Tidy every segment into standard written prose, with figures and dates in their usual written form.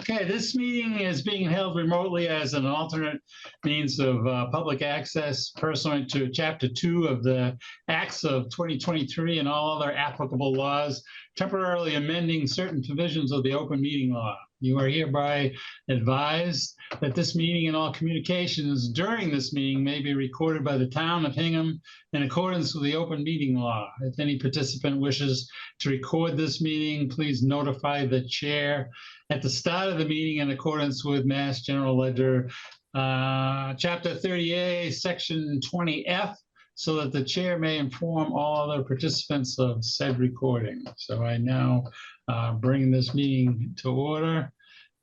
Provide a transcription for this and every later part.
Okay, this meeting is being held remotely as an alternate means of public access pursuant to Chapter 2 of the Acts of 2023 and all other applicable laws, temporarily amending certain provisions of the open meeting law. You are hereby advised that this meeting and all communications during this meeting may be recorded by the town of Hingham in accordance with the open meeting law. If any participant wishes to record this meeting, please notify the chair at the start of the meeting in accordance with Mass General Ledger, Chapter 30A, Section 20F, so that the chair may inform all other participants of said recording. So I now bring this meeting to order.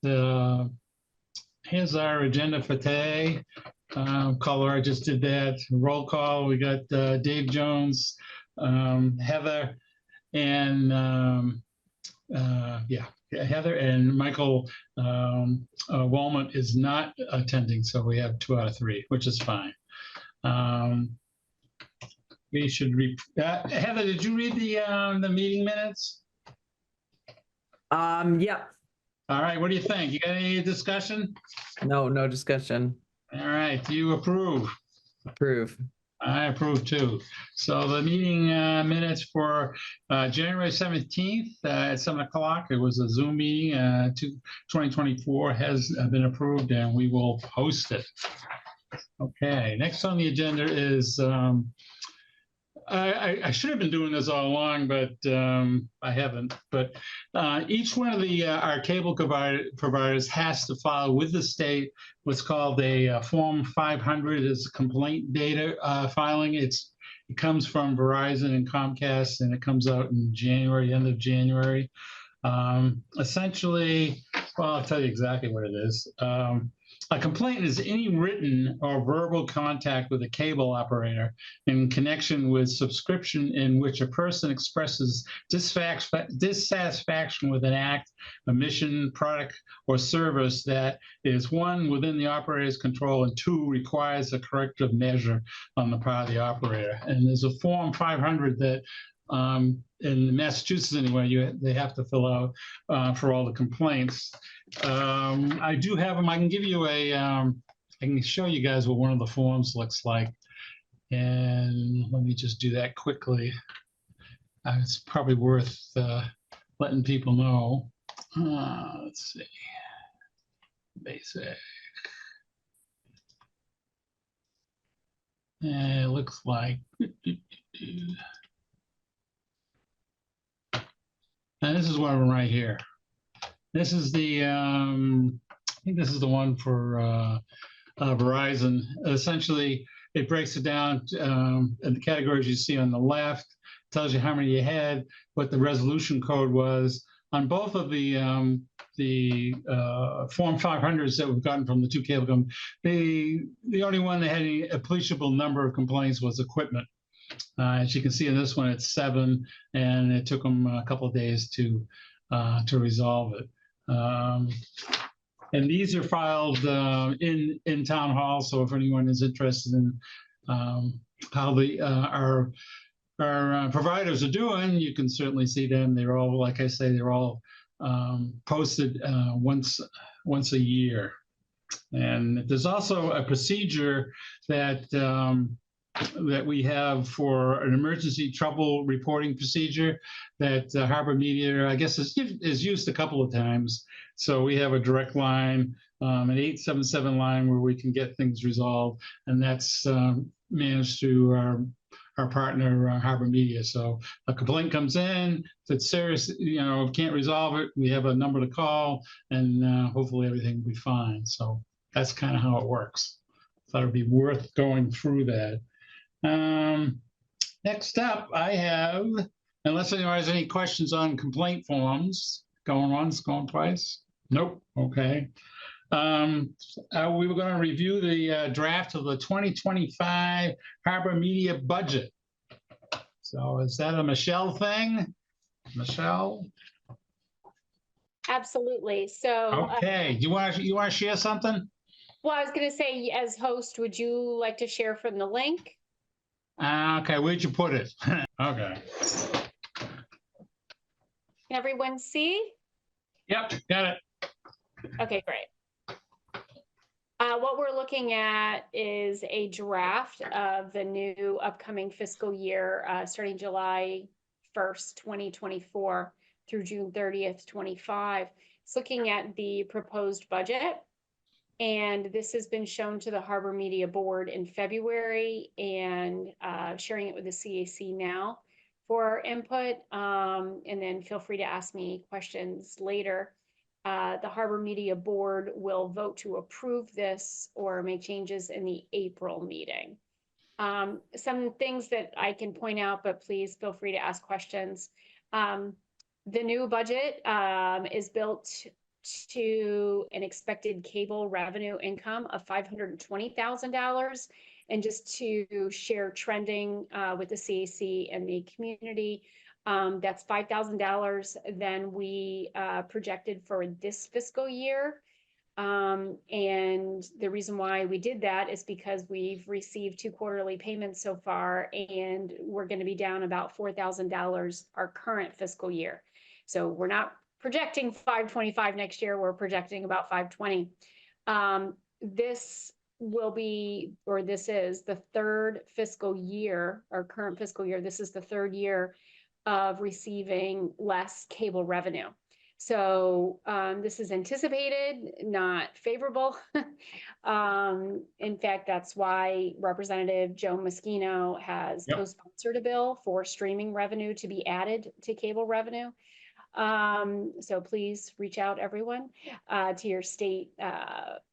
Here's our agenda for today. Caller, I just did that. Roll call. We got Dave Jones, Heather, and Heather and Michael Walmart is not attending, so we have 2 out of 3, which is fine. We should Heather, did you read the meeting minutes? Yeah. All right, what do you think? You got any discussion? No discussion. All right, do you approve? Approve. I approve too. So the meeting minutes for January 17th at 7 o'clock, it was a Zoom meeting, 2024 has been approved and we will post it. Okay, next on the agenda is, I should have been doing this all along, but I haven't. But each one of our cable providers has to file with the state what's called a Form 500 is complaint data filing. It comes from Verizon and Comcast, and it comes out in January, end of January. Essentially, well, I'll tell you exactly what it is. A complaint is any written or verbal contact with a cable operator in connection with subscription in which a person expresses dissatisfaction with an act, a mission, product, or service that is, 1, within the operator's control, and 2, requires a corrective measure on the part of the operator. And there's a Form 500 that in Massachusetts anyway, they have to fill out for all the complaints. I do have them. I can give you I can show you guys what one of the forms looks like. And let me just do that quickly. It's probably worth letting people know. Let's see. Basic. And it looks like. And this is one of them right here. This is the, I think this is the one for Verizon. Essentially, it breaks it down in the categories you see on the left, tells you how many you had, what the resolution code was. On both of the Form 500s that we've gotten from the 2 cable companies, the only one that had any appreciable number of complaints was equipment. As you can see in this one, it's 7, and it took them a couple of days to resolve it. And these are filed in town hall. So if anyone is interested in how our providers are doing, you can certainly see them. They're all, like I say, they're all posted once a year. And there's also a procedure that we have for an emergency trouble reporting procedure that Harbor Media, I guess, is used a couple of times. So we have a direct line, an 877 line where we can get things resolved, and that's managed through our partner, Harbor Media. So a complaint comes in, if it's serious, can't resolve it, we have a number to call, and hopefully everything will be fine. So that's kind of how it works. Thought it'd be worth going through that. Next up, I have, unless anyone has any questions on complaint forms, going once, going twice? Nope. Okay. We were going to review the draft of the 2025 Harbor Media budget. So is that a Michelle thing? Michelle? Absolutely. So okay. You want to share something? Well, I was going to say, as host, would you like to share from the link? Okay, where'd you put it? Okay. Can everyone see? Yep, got it. Okay, great. What we're looking at is a draft of the new upcoming fiscal year, starting July 1st, 2024 through June 30th, 25. It's looking at the proposed budget. And this has been shown to the Harbor Media Board in February and sharing it with the CAC now for input. And then feel free to ask me questions later. The Harbor Media Board will vote to approve this or make changes in the April meeting. Some things that I can point out, but please feel free to ask questions. The new budget is built to an expected cable revenue income of $520,000. And just to share trending with the CAC and the community, that's $5,000 than we projected for this fiscal year. And the reason why we did that is because we've received 2 quarterly payments so far, and we're going to be down about $4,000 our current fiscal year. So we're not projecting 525 next year, we're projecting about 520. This will be, or this is the 3rd fiscal year, our current fiscal year, this is the 3rd year of receiving less cable revenue. So this is anticipated, not favorable. In fact, that's why Representative Joe Moschino has co-sponsored a bill for streaming revenue to be added to cable revenue. So please reach out, everyone, to your state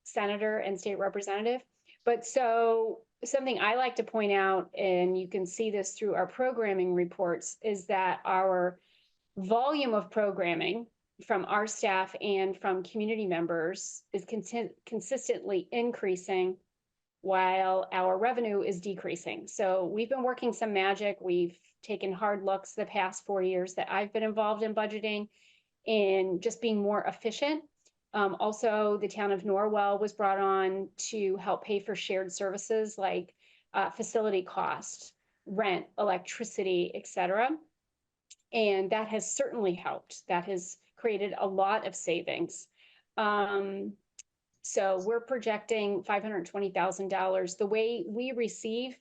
senator and state representative. But so something I like to point out, and you can see this through our programming reports, is that our volume of programming from our staff and from community members is consistently increasing while our revenue is decreasing. So we've been working some magic. We've taken hard looks the past 4 years that I've been involved in budgeting and just being more efficient. Also, the town of Norwell was brought on to help pay for shared services like facility cost, rent, electricity, etc. And that has certainly helped. That has created a lot of savings. So we're projecting $520,000. The way we receive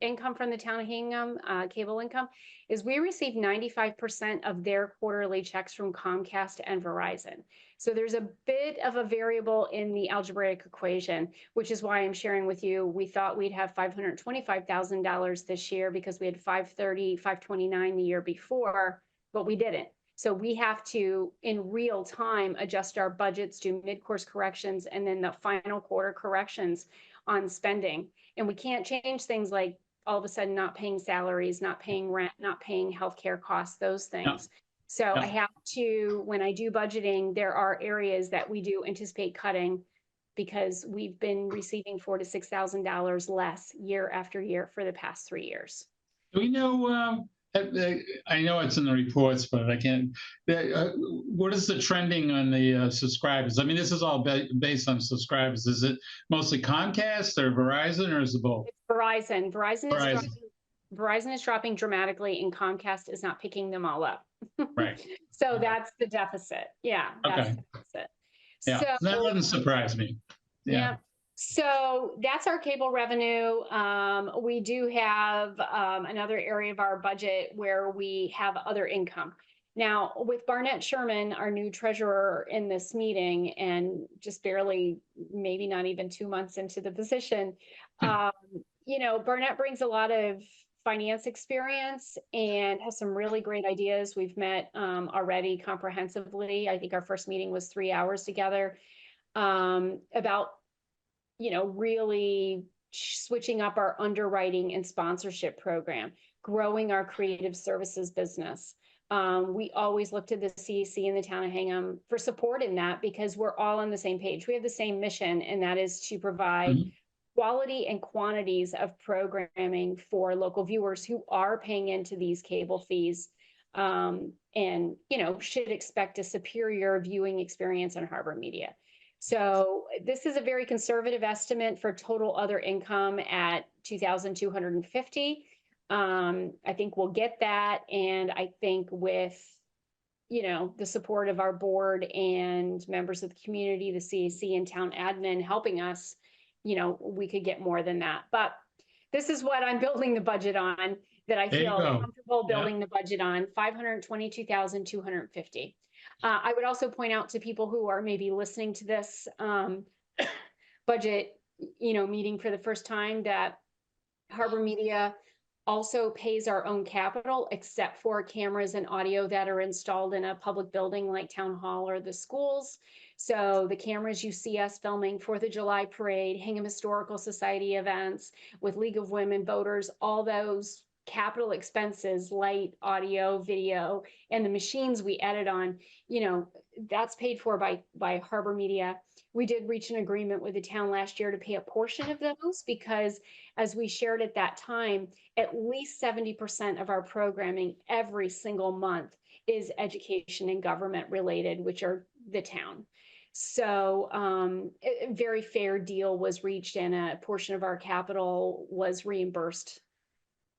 income from the town of Hingham, cable income, is we receive 95% of their quarterly checks from Comcast and Verizon. So there's a bit of a variable in the algebraic equation, which is why I'm sharing with you. We thought we'd have $525,000 this year because we had 529 the year before, but we didn't. So we have to, in real time, adjust our budgets, do mid-course corrections, and then the final quarter corrections on spending. And we can't change things like all of a sudden not paying salaries, not paying rent, not paying healthcare costs, those things. So I have to, when I do budgeting, there are areas that we do anticipate cutting because we've been receiving $4,000 to $6,000 less year after year for the past 3 years. Do we know, I know it's in the reports, but I can't, what is the trending on the subscribers? I mean, this is all based on subscribers. Is it mostly Comcast or Verizon, or is it both? It's Verizon. Verizon is dropping dramatically, and Comcast is not picking them all up. Right. So that's the deficit. Yeah. That's the deficit. Yeah, so, that doesn't surprise me. Yeah. So that's our cable revenue. We do have another area of our budget where we have other income. Now, with Barnett Sherman, our new treasurer in this meeting, and just barely, maybe not even 2 months into the position, you know, Barnett brings a lot of finance experience and has some really great ideas. We've met already comprehensively. I think our first meeting was 3 hours together about, you know, really switching up our underwriting and sponsorship program, growing our creative services business. We always look to the CAC and the town of Hingham for support in that because we're all on the same page. We have the same mission, and that is to provide quality and quantities of programming for local viewers who are paying into these cable fees and, you know, should expect a superior viewing experience on Harbor Media. So this is a very conservative estimate for total other income at $2,250. I think we'll get that. And I think with you know, the support of our board and members of the community, the CAC and town admin helping us, you know, we could get more than that. But this is what I'm building the budget on, that I There you feel go. comfortable Yeah. building the budget on, 522,250. I would also point out to people who are maybe listening to this budget, you know, meeting for the first time, that Harbor Media also pays our own capital, except for cameras and audio that are installed in a public building like town hall or the schools. So the cameras you see us filming, 4th of July parade, Hingham Historical Society events with League of Women Voters, all those capital expenses, light, audio, video, and the machines we edit on, you know, that's paid for by Harbor Media. We did reach an agreement with the town last year to pay a portion of those, because as we shared at that time, at least 70% of our programming every single month is education and government related, which are the town. So a very fair deal was reached, and a portion of our capital was reimbursed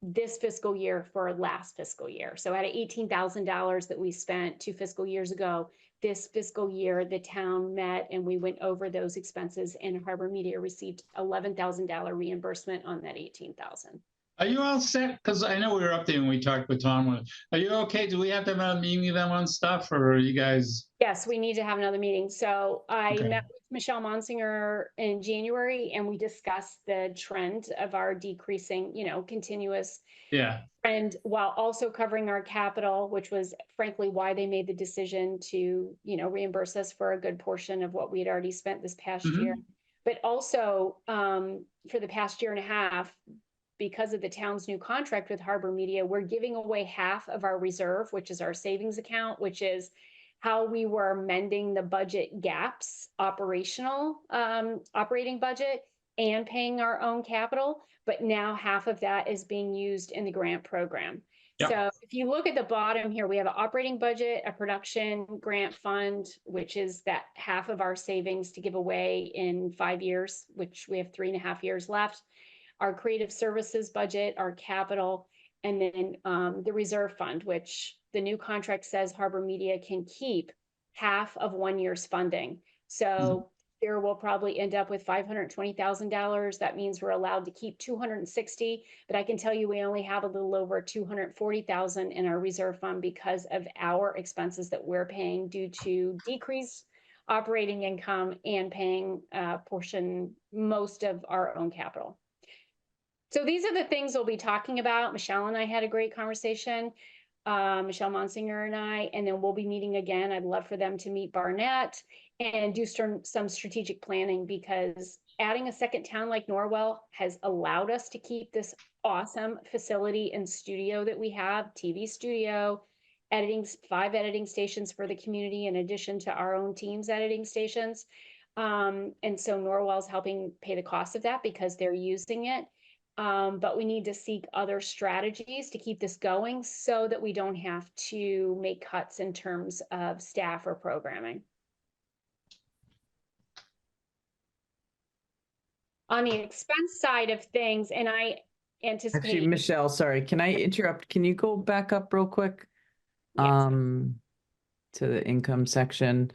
this fiscal year for last fiscal year. So out of $18,000 that we spent 2 fiscal years ago, this fiscal year, the town met and we went over those expenses, and Harbor Media received $11,000 reimbursement on that 18,000. Are you all set? Because I know we were up there and we talked with Tom. Are you okay? Do we have to have a meeting with them on stuff, or are you guys? Yes, we need to have another meeting. So I Okay. met with Michelle Monsinger in January, and we discussed the trend of our decreasing, you know, continuous Yeah. trend, while also covering our capital, which was frankly why they made the decision to, you know, reimburse us for a good portion of what we had already spent this past year. But also for the past year and a half, because of the town's new contract with Harbor Media, we're giving away half of our reserve, which is our savings account, which is how we were mending the budget gaps, operating budget, and paying our own capital. But now half of that is being used in the grant program. Yep. So if you look at the bottom here, we have an operating budget, a production grant fund, which is that half of our savings to give away in 5 years, which we have 3.5 years left. Our creative services budget, our capital, and then the reserve fund, which the new contract says Harbor Media can keep half of 1 year's funding. So there will probably end up with $520,000. That means we're allowed to keep 260, but I can tell you we only have a little over 240,000 in our reserve fund because of our expenses that we're paying due to decreased operating income and paying most of our own capital. So these are the things we'll be talking about. Michelle and I had a great conversation, Michelle Monsinger and I, and then we'll be meeting again. I'd love for them to meet Barnett and do some strategic planning, because adding a second town like Norwell has allowed us to keep this awesome facility and studio that we have, TV studio, 5 editing stations for the community in addition to our own team's editing stations. And so Norwell's helping pay the cost of that because they're using it. But we need to seek other strategies to keep this going so that we don't have to make cuts in terms of staff or programming. On the expense side of things, and I anticipate— Actually, Michelle, sorry, can I interrupt? Can you go back up real quick? Yes. To the income section.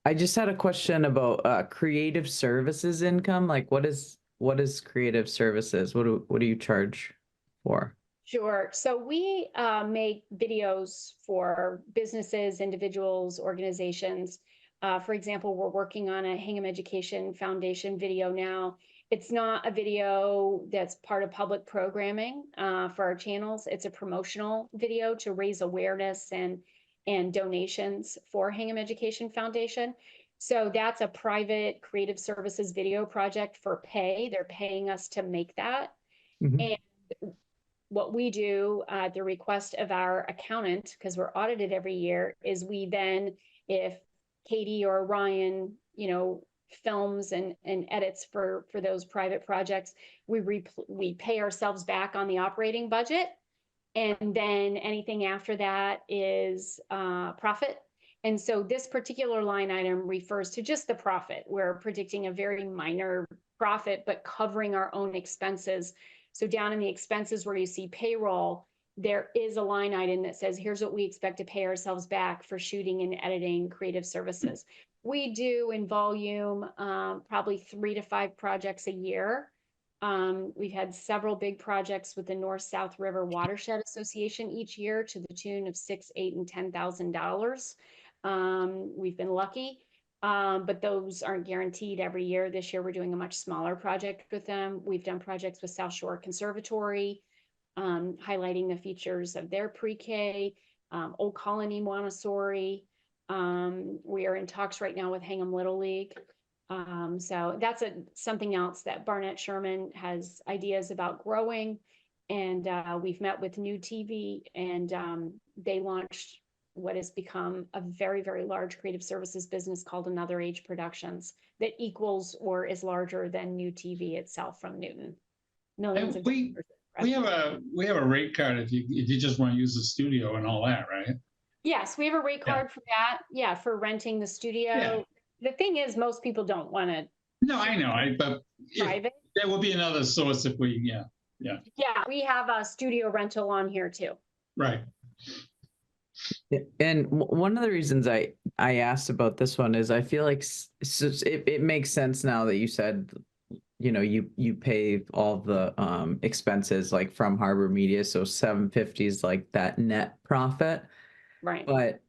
I just had a question about creative services income. Like what is creative services? What do you charge for? Sure. So we make videos for businesses, individuals, organizations. For example, we're working on a Hingham Education Foundation video now. It's not a video that's part of public programming for our channels. It's a promotional video to raise awareness and donations for Hingham Education Foundation. So that's a private creative services video project for pay. They're paying us to make that. And what we do at the request of our accountant, because we're audited every year, is we then, if Katie or Ryan, you know, films and edits for those private projects, we pay ourselves back on the operating budget. And then anything after that is profit. And so this particular line item refers to just the profit. We're predicting a very minor profit, but covering our own expenses. So down in the expenses where you see payroll, there is a line item that says, here's what we expect to pay ourselves back for shooting and editing creative services. We do in volume, probably 3 to 5 projects a year. We've had several big projects with the North-South River Watershed Association each year to the tune of $6,000, $8,000, and $10,000. We've been lucky, but those aren't guaranteed every year. This year, we're doing a much smaller project with them. We've done projects with South Shore Conservatory, highlighting the features of their pre-K, Old Colony Montessori. We are in talks right now with Hingham Little League. So that's something else that Barnett Sherman has ideas about growing. And we've met with New TV, and they launched what has become a very, very large creative services business called Another Age Productions that equals or is larger than New TV itself from Newton. Millions of We have a rate card if you just want to use the studio and all that, right? Yes, we have a rate card for that. Yeah, for renting the studio. Yeah. The thing is, most people don't want to. No, I know. But private. That will be another source if we, yeah. Yeah, we have a studio rental on here too. Right. And one of the reasons I asked about this one is I feel like it makes sense now that you said, you know, you pay all the expenses like from Harbor Media, so 750 is like that net profit. Right. But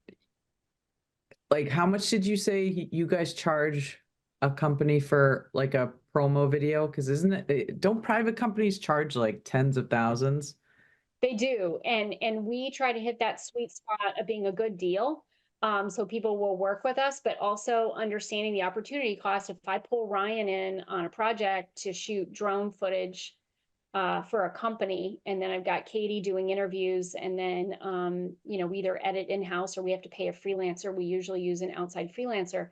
like, how much did you say you guys charge a company for like a promo video? Because don't private companies charge like tens of thousands? They do, and we try to hit that sweet spot of being a good deal, so people will work with us, but also understanding the opportunity cost. If I pull Ryan in on a project to shoot drone footage for a company, and then I've got Katie doing interviews, and then you know, we either edit in-house or we have to pay a freelancer. We usually use an outside freelancer.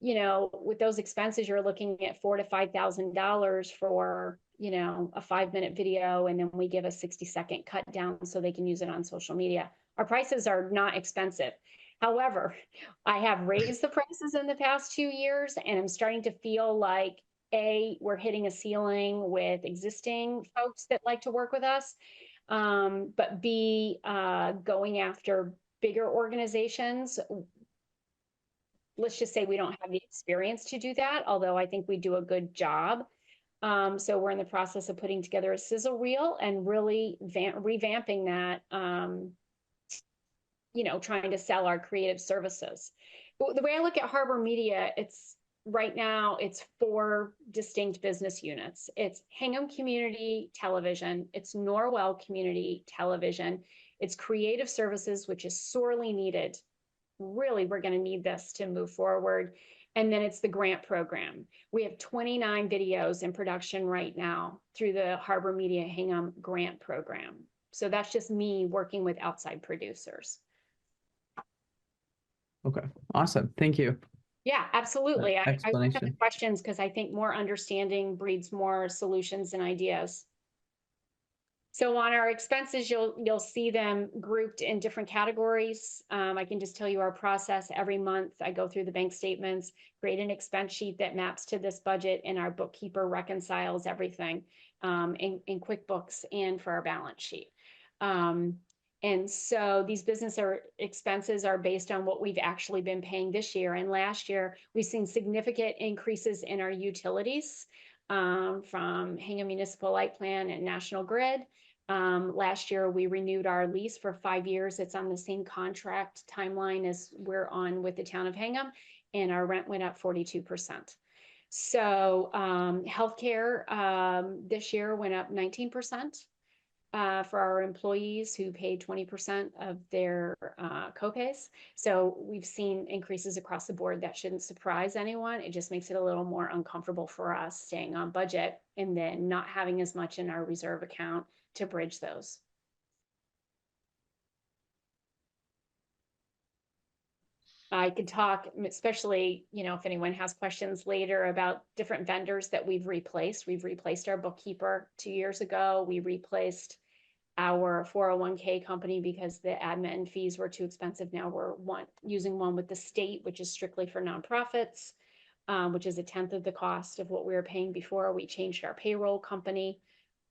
You know, with those expenses, you're looking at $4,000 to $5,000 for, you know, a 5-minute video, and then we give a 60-second cut down so they can use it on social media. Our prices are not expensive. However, I have raised the prices in the past 2 years, and I'm starting to feel like, A, we're hitting a ceiling with existing folks that like to work with us, but B, going after bigger organizations. Let's just say we don't have the experience to do that, although I think we do a good job. So we're in the process of putting together a sizzle reel and really revamping that, you know, trying to sell our creative services. But the way I look at Harbor Media, right now it's 4 distinct business units. It's Hingham Community Television, it's Norwell Community Television, it's Creative Services, which is sorely needed. Really, we're going to need this to move forward. And then it's the grant program. We have 29 videos in production right now through the Harbor Media Hingham grant program. So that's just me working with outside producers. Okay, awesome. Thank you. Yeah, absolutely. I welcome the Explanation. questions because I think more understanding breeds more solutions and ideas. So on our expenses, you'll see them grouped in different categories. I can just tell you our process every month. I go through the bank statements, create an expense sheet that maps to this budget, and our bookkeeper reconciles everything in QuickBooks and for our balance sheet. And so these expenses are based on what we've actually been paying this year. And last year, we've seen significant increases in our utilities from Hingham Municipal Light Plan and National Grid. Last year, we renewed our lease for 5 years. It's on the same contract timeline as we're on with the town of Hingham, and our rent went up 42%. So healthcare this year went up 19% for our employees who paid 20% of their copays. So we've seen increases across the board. That shouldn't surprise anyone. It just makes it a little more uncomfortable for us staying on budget and then not having as much in our reserve account to bridge those. I could talk, especially, you know, if anyone has questions later about different vendors that we've replaced. We've replaced our bookkeeper 2 years ago. We replaced our 401k company because the admin fees were too expensive. Now we're using one with the state, which is strictly for nonprofits, which is 1/10 of the cost of what we were paying before. We changed our payroll company.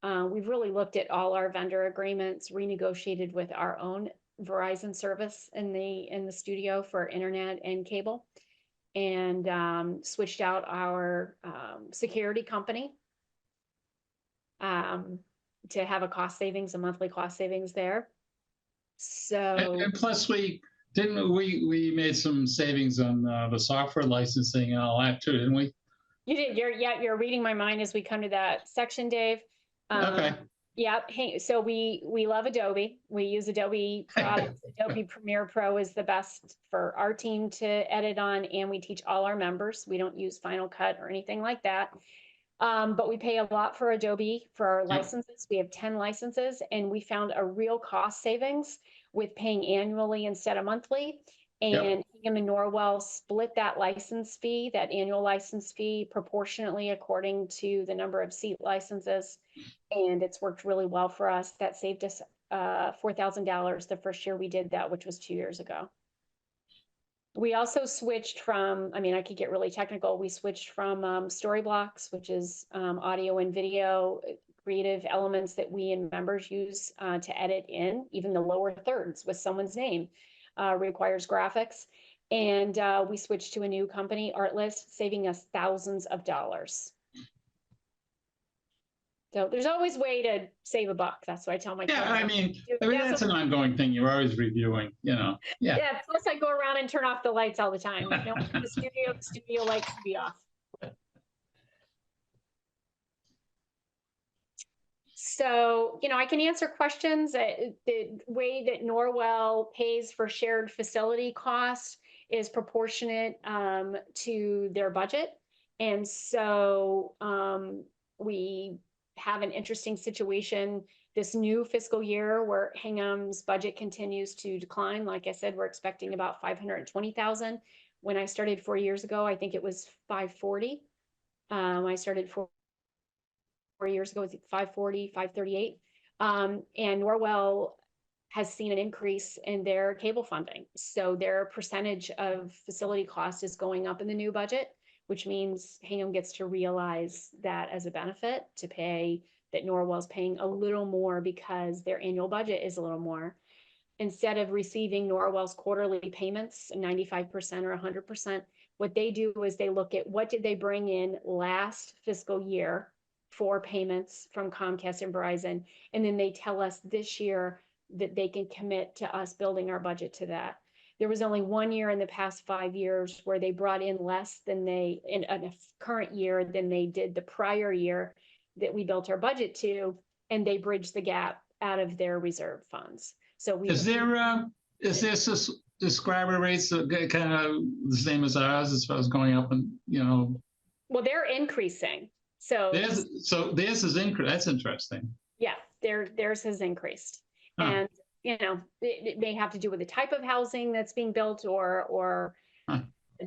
We've really looked at all our vendor agreements, renegotiated with our own Verizon service in the studio for internet and cable, and switched out our security company to have a monthly cost savings there. So, And plus, we made some savings on the software licensing and all that too, didn't we? you did. You're reading my mind as we come to that section, Dave. Okay. Yep. Hey, so we love Adobe. We use Adobe products. Adobe Premiere Pro is the best for our team to edit on, and we teach all our members. We don't use Final Cut or anything like that. But we pay a lot for Adobe for our licenses. We have 10 licenses, and we found a real cost savings with paying annually instead of monthly. And Hingham and Norwell split that license fee, that annual license fee, proportionately according to the number of seat licenses. And it's worked really well for us. That saved us $4,000 the first year we did that, which was 2 years ago. We also switched from, I mean, I could get really technical. We switched from Storyblocks, which is audio and video creative elements that we and members use to edit in. Even the lower thirds with someone's name requires graphics. And we switched to a new company, Artlist, saving us thousands of dollars. So there's always a way to save a buck. That's what I tell my kids. I mean that's an ongoing thing. You're always reviewing, you know. Yeah. Yeah. Plus, I go around and turn off the lights all the time. No one's in the studio lights to be off. So, you know, I can answer questions. The way that Norwell pays for shared facility costs is proportionate to their budget. And so we have an interesting situation this new fiscal year where Hingham's budget continues to decline. Like I said, we're expecting about 520,000. When I started 4 years ago, I think it was 540. I started 4 years ago, it was 540, 538. And Norwell has seen an increase in their cable funding. So their percentage of facility cost is going up in the new budget, which means Hingham gets to realize that as a benefit to pay, that Norwell's paying a little more because their annual budget is a little more. Instead of receiving Norwell's quarterly payments, 95% or 100%, what they do is they look at what did they bring in last fiscal year for payments from Comcast and Verizon, and then they tell us this year that they can commit to us building our budget to that. There was only 1 year in the past 5 years where they brought in less than they, in a current year, than they did the prior year that we built our budget to, and they bridged the gap out of their reserve funds. So we is this subscriber rates kind of the same as ours as far as going up and, you know? Well, they're increasing. So theirs is increased. That's interesting. Yeah, theirs has increased. Huh. And you know, it may have to do with the type of housing that's being built or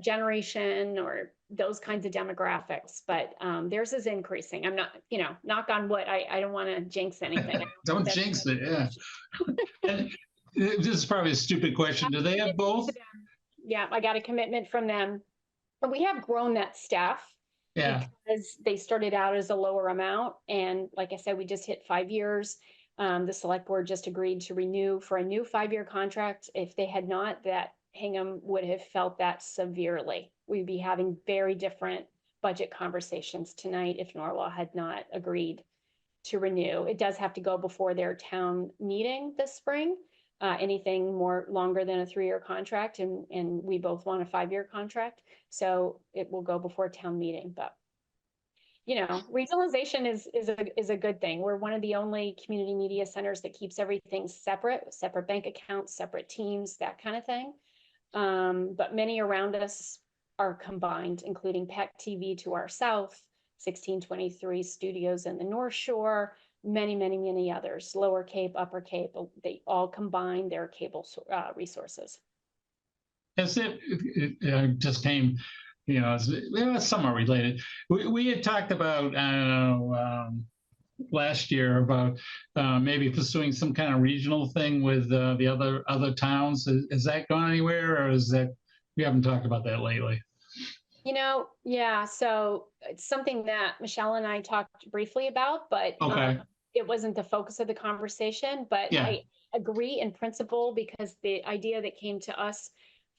generation or those kinds of demographics, but theirs is increasing. I'm not, you know, knock on wood. I don't want to jinx anything. Don't jinx it, yeah. And this is probably a stupid question. Do they have both? Yeah, I got a commitment from them. But we have grown that staff. Yeah. Because they started out as a lower amount. And like I said, we just hit 5 years. The select board just agreed to renew for a new 5-year contract. If they had not, that Hingham would have felt that severely. We'd be having very different budget conversations tonight if Norwell had not agreed to renew. It does have to go before their town meeting this spring. Anything more longer than a 3-year contract, and we both want a 5-year contract. So it will go before town meeting, but you know, regionalization is a good thing. We're one of the only community media centers that keeps everything separate bank accounts, separate teams, that kind of thing. But many around us are combined, including PEC TV to our south, 1623 studios in the North Shore, many others, Lower Cape, Upper Cape. They all combine their cable resources. As it just came, you know, it's somewhat related. We had talked about, I don't know, last year about maybe pursuing some kind of regional thing with the other towns. Is that gone anywhere, or is that, we haven't talked about that lately? You know, yeah, so it's something that Michelle and I talked briefly about, but okay. it wasn't the focus of the conversation, but Yeah. I agree in principle, because the idea that came to us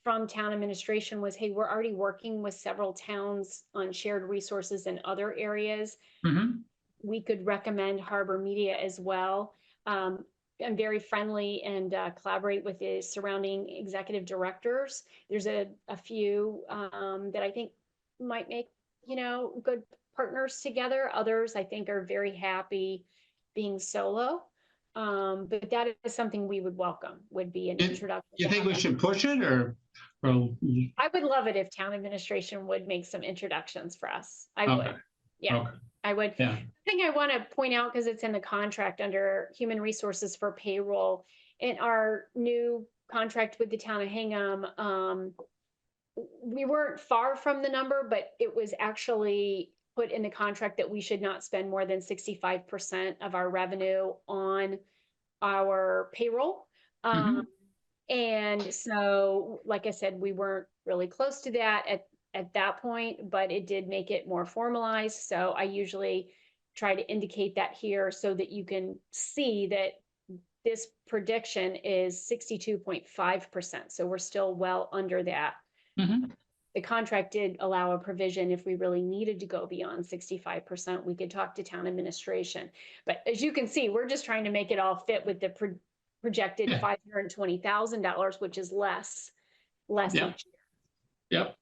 from town administration was, hey, we're already working with several towns on shared resources in other areas. Mhm. We could recommend Harbor Media as well. I'm very friendly and collaborate with the surrounding executive directors. There's a few that I think might make, good partners together. Others I think are very happy being solo. But that is something we would welcome, would be an introduction. You to think we have should push it, or? I would love it if town administration would make some introductions for us. I Okay. would. Yeah, Okay. I would. Yeah. The thing I want to point out, because it's in the contract under human resources for payroll, in our new contract with the town of Hingham, we weren't far from the number, but it was actually put in the contract that we should not spend more than 65% of our revenue on our payroll. Mhm. And so, like I said, we weren't really close to that at that point, but it did make it more formalized. So I usually try to indicate that here so that you can see that this prediction is 62.5%. So we're still well under that. Mhm. The contract did allow a provision if we really needed to go beyond 65%, we could talk to town administration. But as you can see, we're just trying to make it all fit with the projected Yeah. $520,000, which is less Yep. each year, Yep.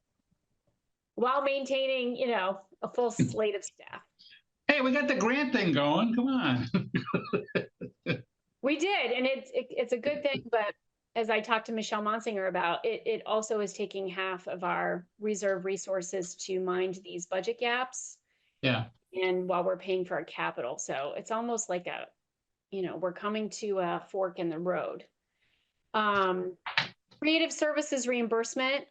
while maintaining, a full slate of staff. Hey, we got the grant thing going. Come on. We did, and it's a good thing, but as I talked to Michelle Monsinger about, it also is taking half of our reserve resources to mind these budget gaps. Yeah. And while we're paying for our capital, so it's almost like we're coming to a fork in the road. Creative services reimbursement,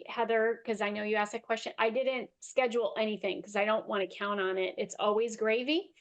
Heather, because I know you asked that question, I didn't schedule anything because I don't want to count on it. It's always gravy.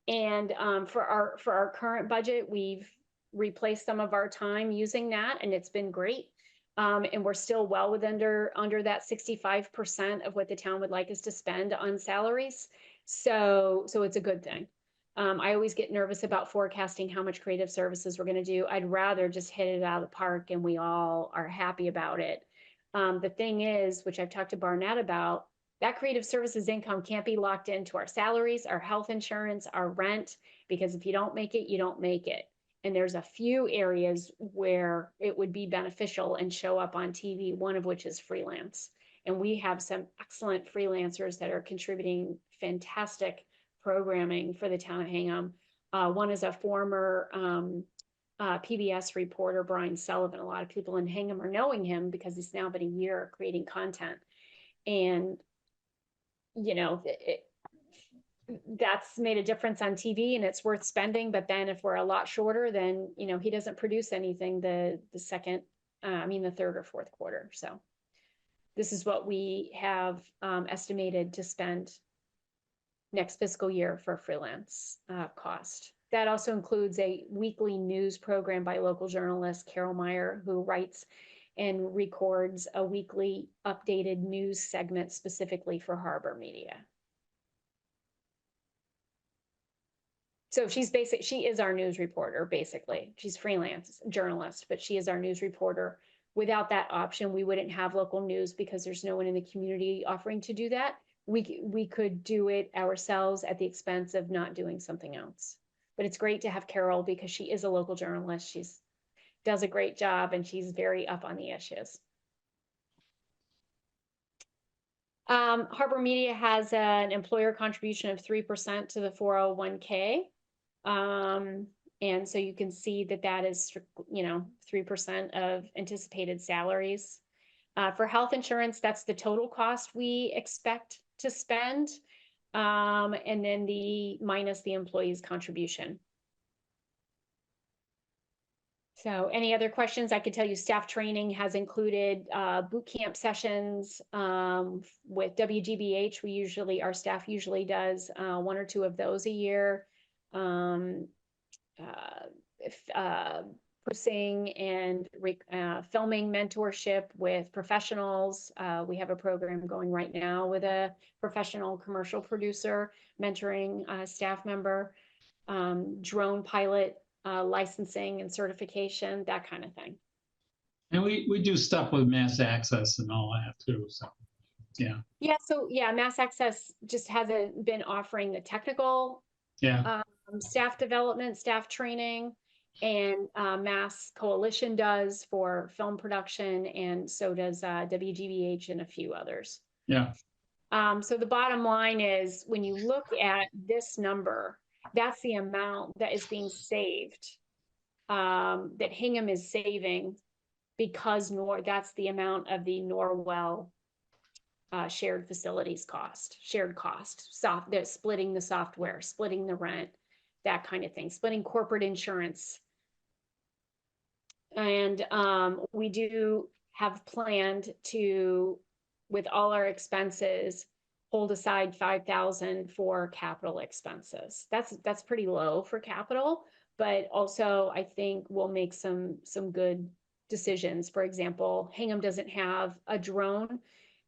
And for our current budget, we've replaced some of our time using that, and it's been great. And we're still well within under that 65% of what the town would like us to spend on salaries. So it's a good thing. I always get nervous about forecasting how much creative services we're going to do. I'd rather just hit it out of the park and we all are happy about it. The thing is, which I've talked to Barnett about, that creative services income can't be locked into our salaries, our health insurance, our rent, because if you don't make it, you don't make it. And there's a few areas where it would be beneficial and show up on TV, one of which is freelance. And we have some excellent freelancers that are contributing fantastic programming for the town of Hingham. One is a former PBS reporter, Brian Sullivan. A lot of people in Hingham are knowing him because he's now been a year creating content. And, that's made a difference on TV and it's worth spending. But then if we're a lot shorter, then, he doesn't produce anything the third or fourth quarter. So this is what we have estimated to spend next fiscal year for freelance cost. That also includes a weekly news program by local journalist Carol Meyer, who writes and records a weekly updated news segment specifically for Harbor Media. So she is our news reporter, basically. She's freelance journalist, but she is our news reporter. Without that option, we wouldn't have local news because there's no one in the community offering to do that. We could do it ourselves at the expense of not doing something else. But it's great to have Carol because she is a local journalist. She's does a great job and she's very up on the issues. Harbor Media has an employer contribution of 3% to the 401k. And so you can see that is, 3% of anticipated salaries. For health insurance, that's the total cost we expect to spend. And then minus the employee's contribution. So any other questions? I could tell you staff training has included boot camp sessions with WGBH. Our staff usually does 1 or 2 of those a year. Producing and filming mentorship with professionals. We have a program going right now with a professional commercial producer mentoring a staff member. drone pilot licensing and certification, that kind of thing. And we do stuff with mass access and all that too, so, yeah. Yeah, so yeah, Mass Access just hasn't been offering the technical Yeah, staff development, staff training, and Mass Coalition does for film production, and so does WGBH and a few others. yeah. So the bottom line is, when you look at this number, that's the amount that is being saved, that Hingham is saving, because that's the amount of the Norwell shared facilities cost, shared cost, they're splitting the software, splitting the rent, that kind of thing, splitting corporate insurance. And we do have planned to, with all our expenses, hold aside 5,000 for capital expenses. That's pretty low for capital, but also I think we'll make some good decisions. For example, Hingham doesn't have a drone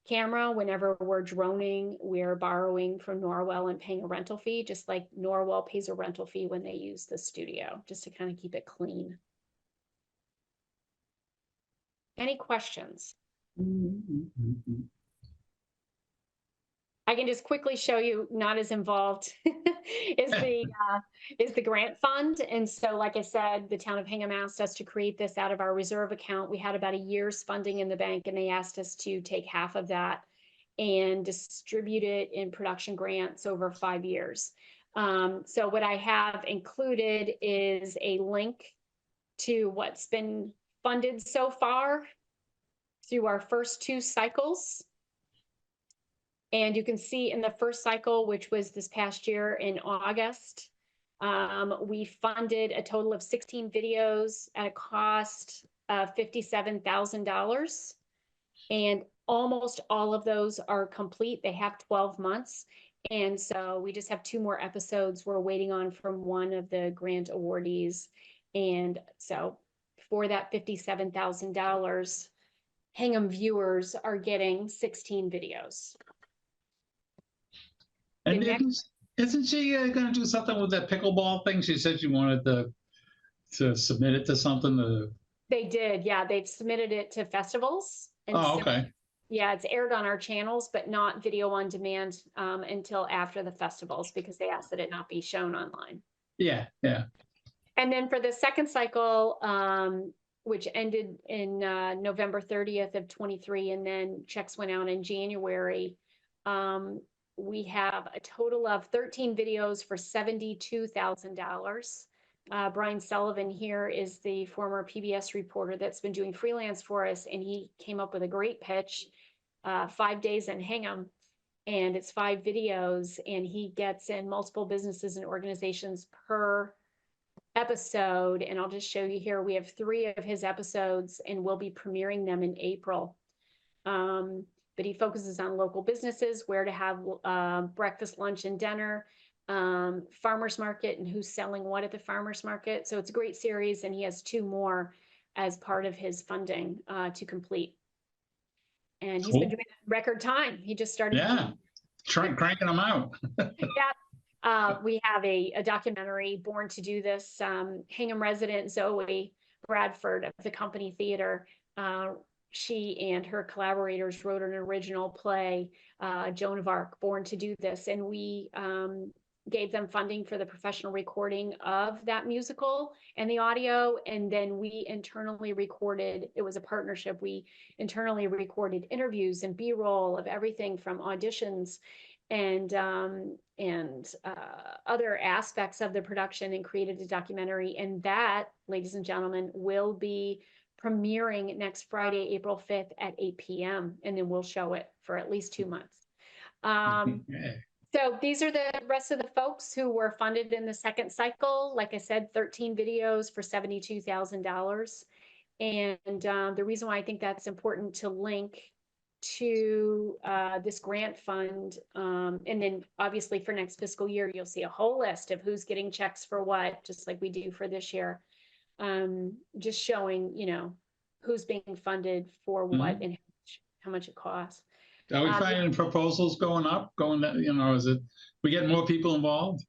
camera. Whenever we're droning, we're borrowing from Norwell and paying a rental fee, just like Norwell pays a rental fee when they use the studio, just to kind of keep it clean. Any questions? I can just quickly show you, not as involved is the grant fund. And so, like I said, the town of Hingham asked us to create this out of our reserve account. We had about a year's funding in the bank, and they asked us to take half of that and distribute it in production grants over 5 years. So what I have included is a link to what's been funded so far through our first 2 cycles. And you can see in the first cycle, which was this past year in August, we funded a total of 16 videos at a cost of $57,000. And almost all of those are complete. They have 12 months. And so we just have 2 more episodes we're waiting on from one of the grant awardees. And so for that $57,000, Hingham viewers are getting 16 videos. And isn't she going to do something with that pickleball thing? She said she wanted to submit it to something. They did, yeah. They've submitted it to festivals. And Oh, so, okay. yeah, it's aired on our channels, but not video on demand until after the festivals, because they asked that it not be shown online. Yeah, yeah. And then for the second cycle, which ended in November 30th of 23, and then checks went out in January, we have a total of 13 videos for $72,000. Brian Sullivan here is the former PBS reporter that's been doing freelance for us, and he came up with a great pitch, 5 days in Hingham, and it's 5 videos, and he gets in multiple businesses and organizations per episode. And I'll just show you here, we have 3 of his episodes, and we'll be premiering them in April. But he focuses on local businesses, where to have breakfast, lunch, and dinner, farmers market, and who's selling what at the farmers market. So it's a great series, and he has 2 more as part of his funding to complete. And he's been doing it in record time. He just started. Yeah, cranking them out. Yeah. We have a documentary, Born to Do This. Hingham resident Zoe Bradford of the Company Theater, she and her collaborators wrote an original play, Joan of Arc, Born to Do This, and we gave them funding for the professional recording of that musical and the audio, and then we internally recorded, it was a partnership, we internally recorded interviews and B-roll of everything from auditions and other aspects of the production, and created a documentary. And that, ladies and gentlemen, will be premiering next Friday, April 5th at 8 p.m. And then we'll show it for at least 2 months. So these are the rest of the folks who were funded in the second cycle. Like I said, 13 videos for $72,000. And the reason why I think that's important to link to this grant fund, and then obviously for next fiscal year, you'll see a whole list of who's getting checks for what, just like we do for this year. Just showing, you know, who's being funded for what and how much it costs. Are we finding proposals going up, you know, is it, we get more people involved?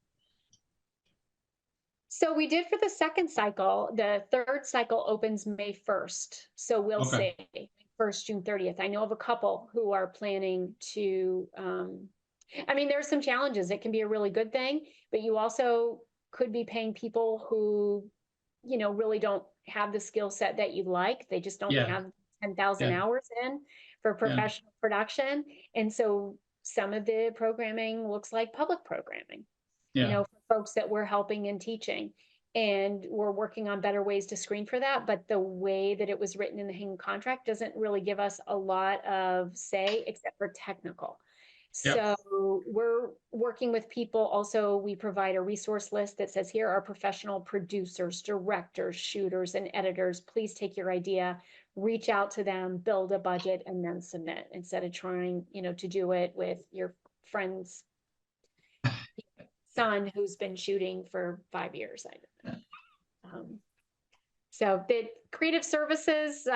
So we did for the second cycle. The third cycle opens May 1st. So we'll Okay. say 1st, June 30th. I know of a couple who are planning to, I mean, there's some challenges. It can be a really good thing, but you also could be paying people who, really don't have the skill set that you like. They just don't Yeah, have 10,000 yeah, hours in for yeah, professional production. And so some of the programming looks like public programming, yeah, for folks that we're helping and teaching. And we're working on better ways to screen for that. But the way that it was written in the Hingham contract doesn't really give us a lot of say except for technical. yep, So we're working with people. Also, we provide a resource list that says, here are professional producers, directors, shooters, and editors. Please take your idea, reach out to them, build a budget, and then submit instead of trying, to do it with your friend's son who's been shooting for 5 years. Um, so the creative services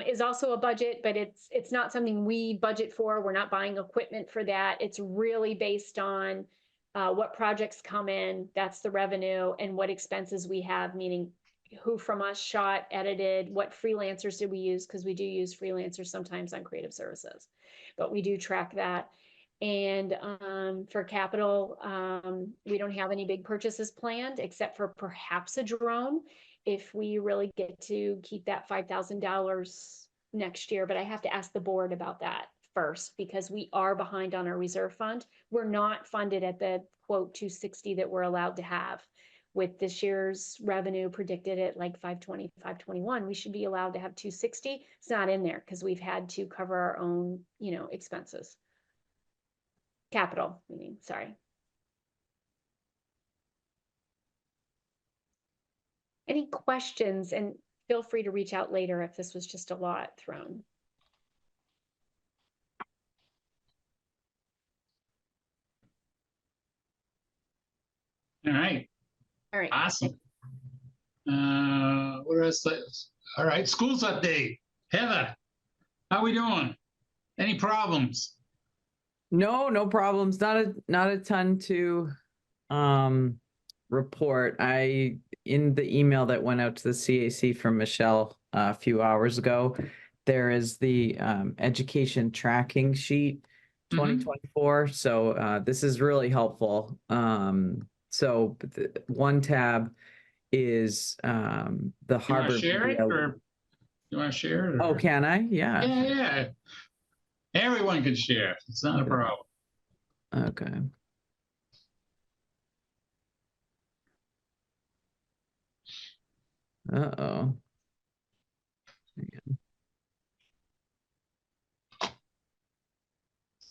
is also a budget, but it's not something we budget for. We're not buying equipment for that. It's really based on what projects come in, that's the revenue, and what expenses we have, meaning who from us shot, edited, what freelancers did we use, because we do use freelancers sometimes on creative services, but we do track that. And for capital, we don't have any big purchases planned except for perhaps a drone if we really get to keep that $5,000 next year. But I have to ask the board about that first because we are behind on our reserve fund. We're not funded at the quote 260 that we're allowed to have. With this year's revenue predicted at like 520, 521, we should be allowed to have 260. It's not in there because we've had to cover our own, expenses. Capital, meaning, sorry. Any questions? And feel free to reach out later if this was just a lot thrown. all right, All right. awesome. What else? All right, schools update. Heather, how we doing? Any problems? No problems. Not a ton to report. In the email that went out to the CAC from Michelle a few hours ago, there is the education tracking sheet 2024. So this is really helpful. So one tab is the You want Harbor to share it, Media. or you want to share it? Oh, can I? Yeah. Yeah. Everyone can share. It's not a Okay. problem. Okay. Uh-oh.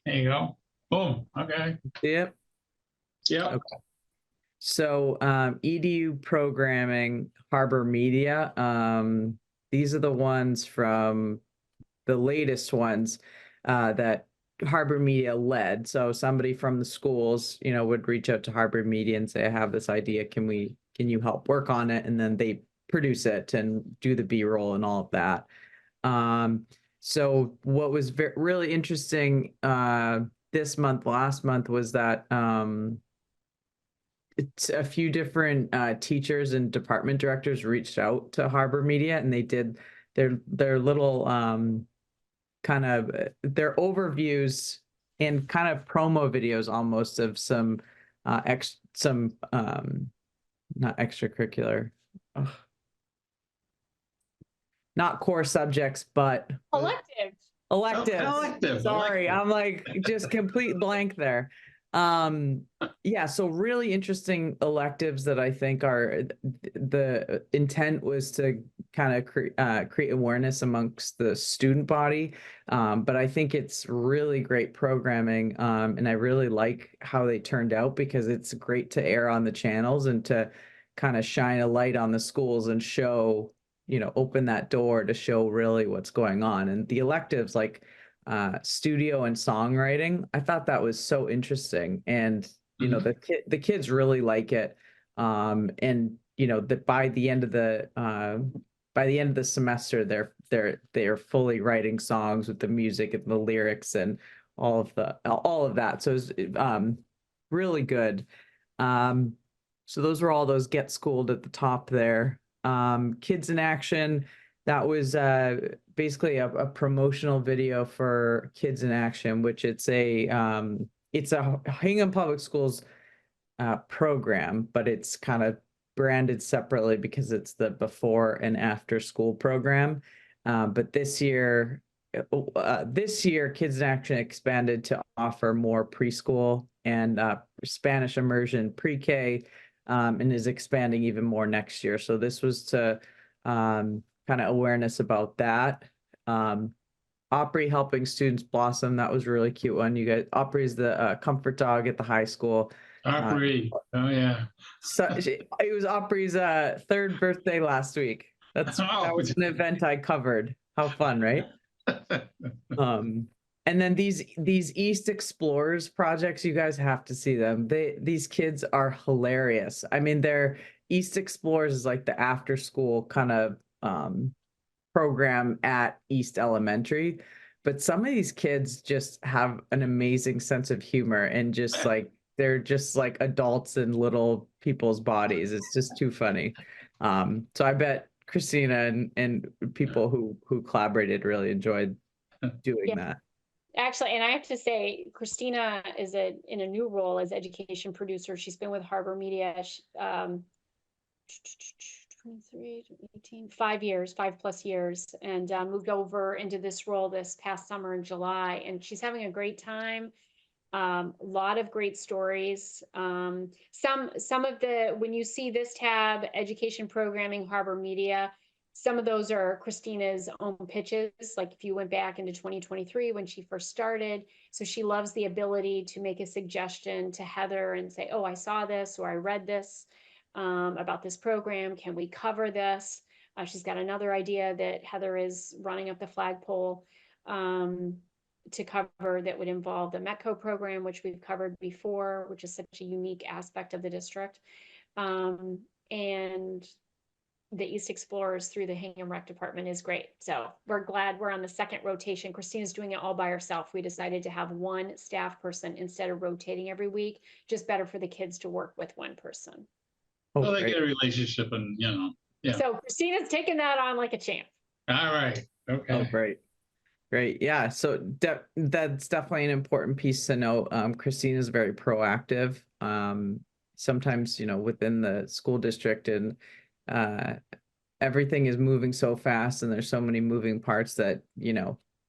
There you go. Boom. Okay. Yep. Yep. Okay. So EDU programming, Harbor Media, these are the ones from the latest ones that Harbor Media led. So somebody from the schools, would reach out to Harbor Media and say, I have this idea. Can you help work on it? And then they produce it and do the B-roll and all of that. So what was really interesting last month was that it's a few different teachers and department directors reached out to Harbor Media, and they did their little kind of their overviews and kind of promo videos almost of some not extracurricular, not core subjects, but Elective. Elective. Sorry, Elective. I'm like just complete blank there. Yeah, so really interesting electives that I think are the intent was to kind of create awareness amongst the student body. But I think it's really great programming. And I really like how they turned out because it's great to air on the channels and to kind of shine a light on the schools and show, open that door to show really what's going on. And the electives like studio and songwriting, I thought that was so interesting. And the kids really like it. And that by the end of the semester, they're fully writing songs with the music and the lyrics and all of that. So it's really good. So those were all those Get Schooled at the top there. Kids in Action, that was basically a promotional video for Kids in Action, which it's a Hingham Public Schools program, but it's kind of branded separately because it's the before and after school program. But this year, Kids in Action expanded to offer more preschool and Spanish immersion pre-K, and is expanding even more next year. So this was to kind of awareness about that. Opry helping students blossom. That was a really cute one. You guys, Opry is the comfort dog at the high school. Opry. Oh yeah. So it was Opry's third birthday last week. That was an event I covered. How fun, right? And then these East Explorers projects, you guys have to see them. These kids are hilarious. I mean, their East Explorers is like the after school kind of program at East Elementary, but some of these kids just have an amazing sense of humor and just like they're just like adults in little people's bodies. It's just too funny. So I bet Christina and people who collaborated really enjoyed doing that. Actually, and I have to say, Christina is in a new role as education producer. She's been with Harbor Media, 23, 18, 5+ years, and moved over into this role this past summer in July. And she's having a great time. A lot of great stories. Some of the, when you see this tab, education programming, Harbor Media, some of those are Christina's own pitches. Like if you went back into 2023 when she first started. So she loves the ability to make a suggestion to Heather and say, oh, I saw this, or I read this about this program. Can we cover this? She's got another idea that Heather is running up the flagpole to cover that would involve the METCO program, which we've covered before, which is such a unique aspect of the district. And the East Explorers through the Hingham Rec Department is great. So we're glad we're on the second rotation. Christina's doing it all by herself. We decided to have one staff person instead of rotating every week, just better for the kids to work with one person. Well, they get a relationship and, yeah. So Christina's taking that on like a champ. All right. Okay. Oh, great. Great. Yeah. So that's definitely an important piece to know. Christine is very proactive. Sometimes, within the school district and everything is moving so fast and there's so many moving parts that,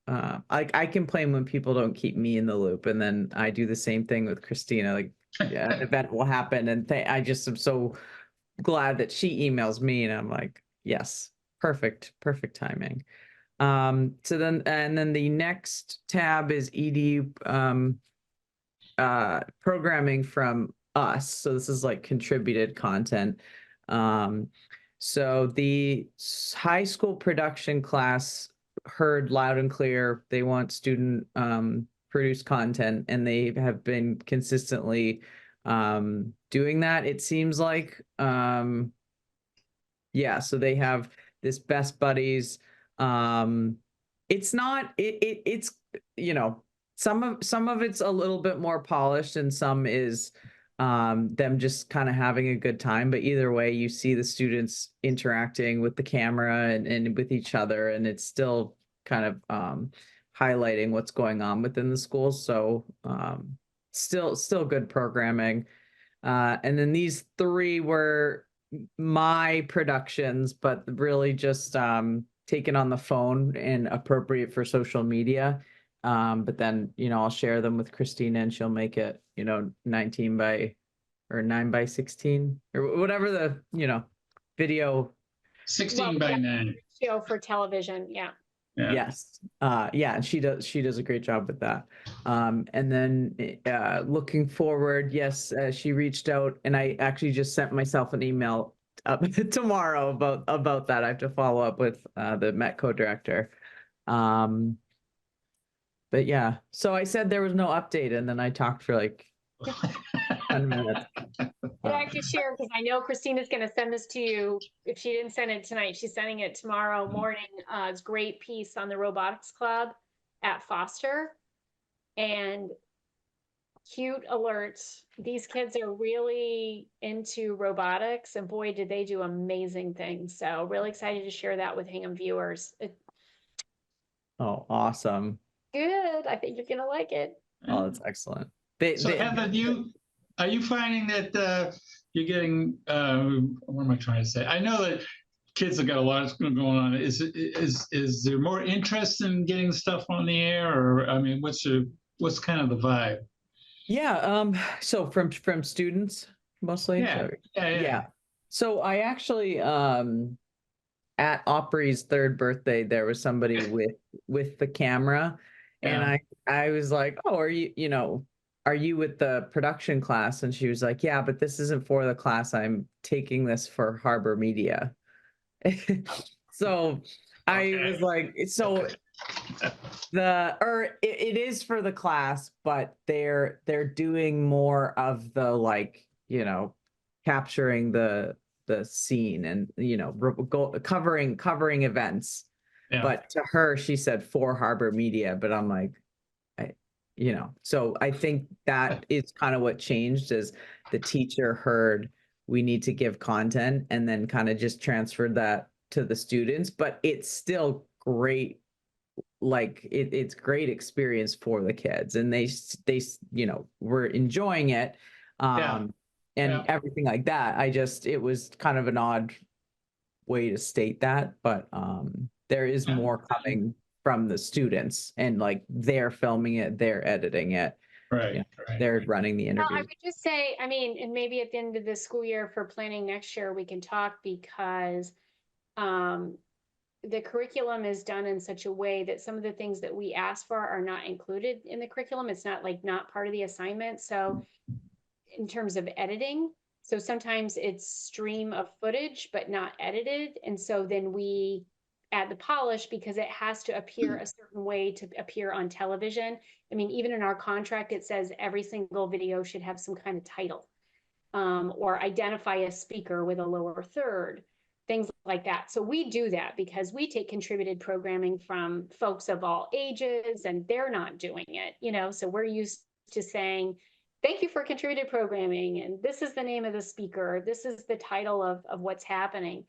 I complain when people don't keep me in the loop. And then I do the same thing with Christina. Like an event will happen and I just am so glad that she emails me and I'm like, yes, perfect timing. So then the next tab is ED programming from us. So this is like contributed content. So the high school production class heard loud and clear they want student produced content, and they have been consistently doing that. It seems like yeah, so they have this Best Buddies. It's not it's some of it's a little bit more polished and some is them just kind of having a good time, but either way you see the students interacting with the camera and with each other, and it's still kind of highlighting what's going on within the school. So still good programming. And then these three were my productions, but really just taken on the phone and appropriate for social media. But then, I'll share them with Christina and she'll make it, 19 by or 9 by 16 or whatever the, video. 16 by 9. Show for television. Yeah. Yes. Yeah. And she does a great job with that. And then looking forward, yes, she reached out and I actually just sent myself an email tomorrow about that. I have to follow up with the METCO director. But yeah, so I said there was no update and then I talked for like 10 minutes. I'd like to share because I know Christina's going to send this to you. If she didn't send it tonight, she's sending it tomorrow morning. It's a great piece on the robotics club at Foster. And cute alerts. These kids are really into robotics, and boy, did they do amazing things. So really excited to share that with Hingham viewers. Oh, awesome. Good. I think you're gonna like it. Oh, that's excellent. So Heather, are you finding that you're getting, what am I trying to say? I know that kids have got a lot going on. Is there more interest in getting stuff on the air, or I mean, what's kind of the vibe? Yeah, so from students mostly. Yeah, yeah. So I actually at Opry's third birthday, there was somebody with the camera, and Yeah. I was like, "Oh, are you with the production class?" And she was like, "Yeah, but this isn't for the class. I'm taking this for Harbor Media." So I Okay. was like, it is for the class, but they're doing more of the, like, capturing the scene, and covering events. Yeah. But to her, she said for Harbor Media, but I'm like, so I think that is kind of what changed, is the teacher heard we need to give content, and then kind of just transferred that to the students. But it's still great, like it's great experience for the kids, and they were enjoying it, Yeah. and Yeah. everything like that. It was kind of an odd way to state that, but there is Yeah. more coming from the students, and like they're filming it, they're editing it, Right. Right. they're running the Well, I interviews. would just say, I mean, and maybe at the end of the school year for planning next year, we can talk, because um, the curriculum is done in such a way that some of the things that we ask for are not included in the curriculum. It's not part of the assignment. So in terms of editing, so sometimes it's stream of footage, but not edited. And so then we add the polish, because it has to appear a certain way to appear on television. I mean, even in our contract, it says every single video should have some kind of title, or identify a speaker with a lower third, things like that. So we do that because we take contributed programming from folks of all ages, and they're not doing it, so we're used to saying, thank you for contributed programming, and this is the name of the speaker, this is the title of what's happening.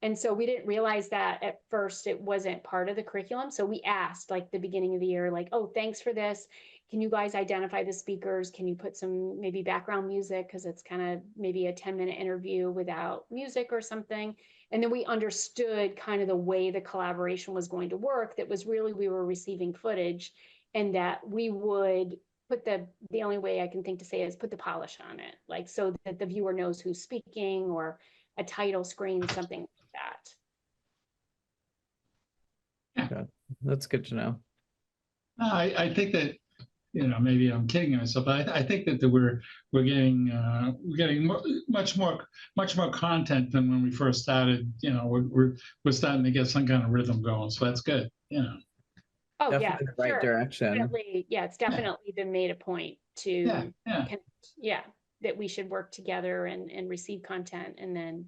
And so we didn't realize that at first it wasn't part of the curriculum. So we asked, like, the beginning of the year, like, oh, thanks for this. Can you guys identify the speakers? Can you put some maybe background music? Because it's kind of maybe a 10-minute interview without music or something. And then we understood kind of the way the collaboration was going to work, that was really, we were receiving footage, and that we would put the only way I can think to say is put the polish on it, like, so that the viewer knows who's speaking, or a title screen, something that. Okay. That's good to know. I think that, maybe I'm kidding myself, but I think that we're getting much more content than when we first started. We're starting to get some kind of rhythm going, so that's good. Oh, Definitely yeah, the right sure. direction. Definitely, yeah, it's definitely been made a point to connect, that we should work together and receive content, and then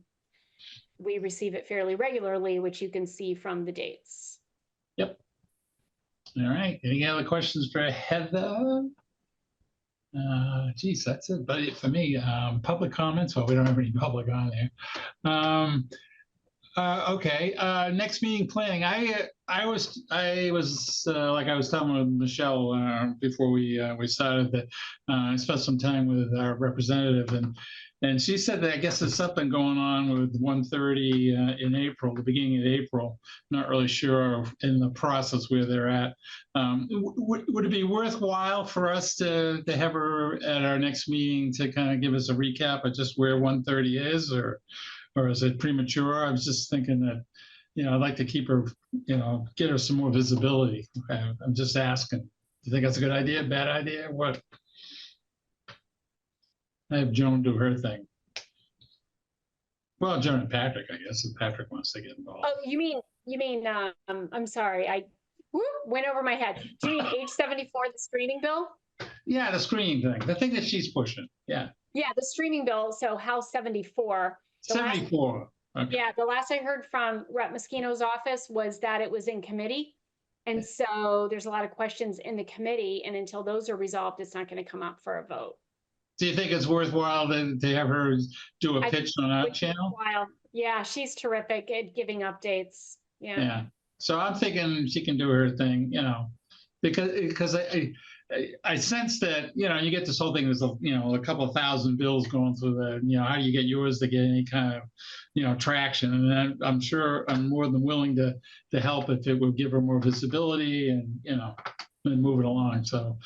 we receive it fairly regularly, which you can see from the dates. Yep. All right. Any other questions for Heather? Geez, that's it. But for me, public comments. Well, we don't have any public on there. Okay. Next meeting planning. I was like I was talking with Michelle before we started, that I spent some time with our representative, and she said that I guess there's something going on with 130 in April, the beginning of April. Not really sure in the process where they're at. Would it be worthwhile for us to have her at our next meeting to kind of give us a recap of just where 130 is, or is it premature? I was just thinking that, I'd like to keep her, get her some more visibility. I'm just asking. Do you think that's a good idea, bad idea, what? I have Joan do her thing. Well, Joan and Patrick, I guess, if Patrick wants to get involved. Oh, you mean, I'm sorry, I went over my head. Do you mean age 74, the screening bill? Yeah, the screening thing, the thing that she's pushing. Yeah. Yeah, the streaming bill. So House 74. 74. Okay. Yeah, the last I heard from Rep. Moschino's office was that it was in committee. And so there's a lot of questions in the committee, and until those are resolved, it's not going to come up for a vote. Do you think it's worthwhile to have her do a I pitch on our Which is channel? wild. Yeah, she's terrific at giving updates. Yeah. Yeah. So I'm thinking she can do her thing, you know, because I sense that, you know, you get this whole thing, there's a couple of thousand bills going through the, you know, how do you get yours to get any kind of, you know, traction? And I'm sure I'm more than willing to help if it would give her more visibility and, you know, and move it along. So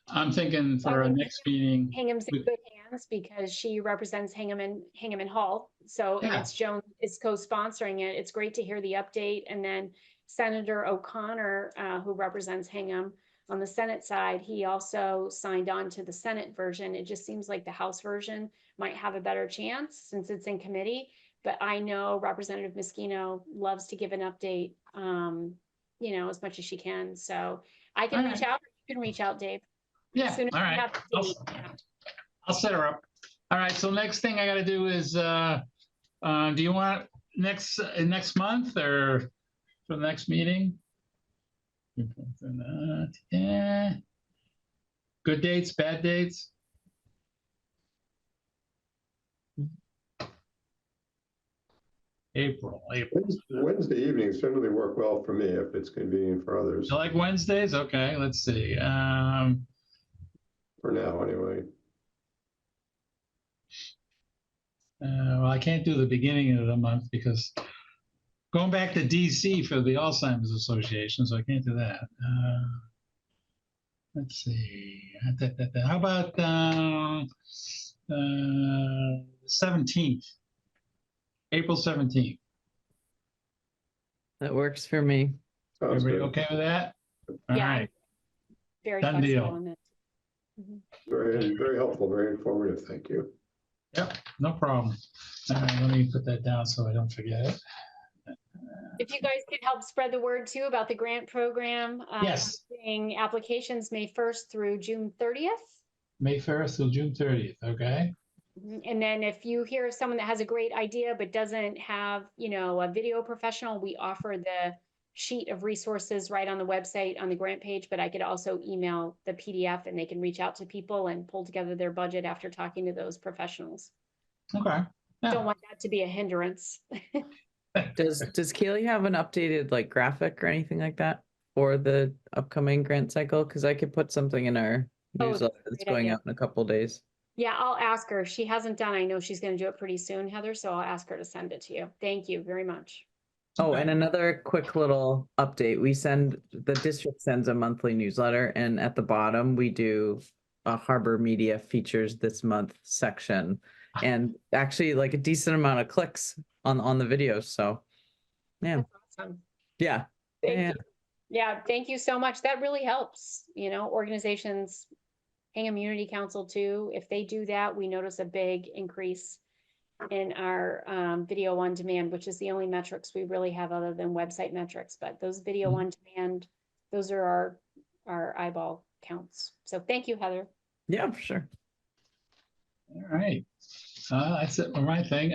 I'm thinking for our next meeting. Hingham's in good hands because she represents Hingham and Hull. So, and Yeah. it's Joan is co-sponsoring it. It's great to hear the update. And then Senator O'Connor, who represents Hingham on the Senate side, he also signed on to the Senate version. It just seems like the House version might have a better chance since it's in committee. But I know Representative Moschino loves to give an update, you know, as much as she can. So I can reach out. You can reach out, Dave. Yeah, As soon as all we right. have the date. I'll set her up. All right, so next thing I got to do is, do you want next month or for the next meeting? Yeah. Good dates, bad dates? April. Wednesday evenings generally work well for me if it's convenient for others. You like Wednesdays? Okay, let's see. For now, anyway. Well, I can't do the beginning of the month because going back to DC for the Alzheimer's Association, so I can't do that. Let's see. How about 17th? April 17th. That works for me. Sounds Everybody good. okay with that? All Yeah, right. Very Done flexible deal. on that. Very, very helpful, very informative. Thank you. Yep, no problem. All right, let me put that down so I don't forget it. If you guys could help spread the word too about the grant program. Yes. Posting applications May 1st through June 30th. May 1st till June 30th, okay? And then if you hear of someone that has a great idea but doesn't have, you know, a video professional, we offer the sheet of resources right on the website on the grant page, but I could also email the PDF and they can reach out to people and pull together their budget after talking to those professionals. Okay. Yeah. Don't want that to be a hindrance. Does Kaylee have an updated like graphic or anything like that for the upcoming grant cycle? Because I could put something in our Oh, newsletter that's a that's great going idea. out in a couple days. Yeah, I'll ask her. She hasn't done, I know she's going to do it pretty soon, Heather, so I'll ask her to send it to you. Thank you very much. Oh, Okay. and another quick little update. The district sends a monthly newsletter, and at the bottom we do a Harbor Media features this month section, and actually like a decent amount of clicks on the videos. So yeah, That's awesome. yeah. Thank Yeah. you. Yeah, thank you so much. That really helps, you know, organizations, Hingham Unity Council too. If they do that, we notice a big increase in our video on demand, which is the only metrics we really have other than website metrics. But those video on demand, those are our eyeball counts. So thank you, Heather. Yeah, for sure. All right. That's it for my thing.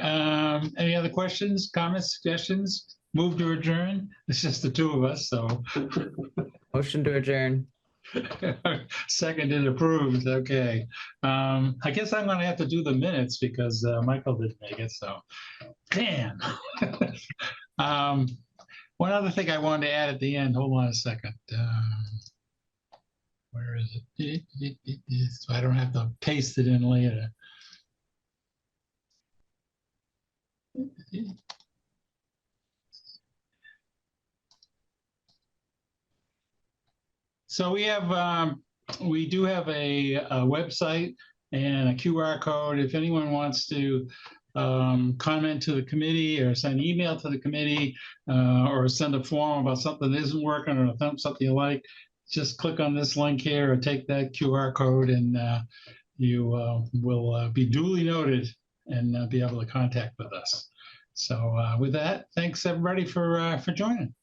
Any other questions, comments, suggestions? Move to adjourn? It's just the two of us, so. Motion to adjourn. Seconded, approved, okay. I guess I'm gonna have to do the minutes because Michael didn't make it, so, damn. One other thing I wanted to add at the end, hold on a second. Where is it? So I don't have to paste it in later. So we do have a website and a QR code. If anyone wants to comment to the committee or send email to the committee or send a form about something that isn't working or something you like, just click on this link here or take that QR code and you will be duly noted and be able to contact with us. So with that, thanks everybody for joining.